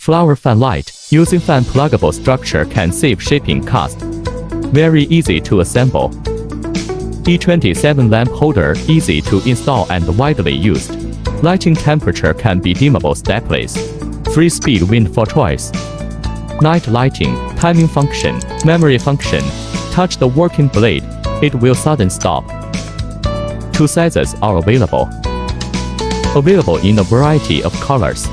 Flower fan light. Using fan pluggable structure can save shipping cost. Very easy to assemble. E27 lamp holder, easy to install and widely used. Lighting temperature can be dimmable stepless. Free speed wind for choice. Night lighting, timing function, memory function. Touch the working blade, it will sudden stop. 2 sizes are available. Available in a variety of colors.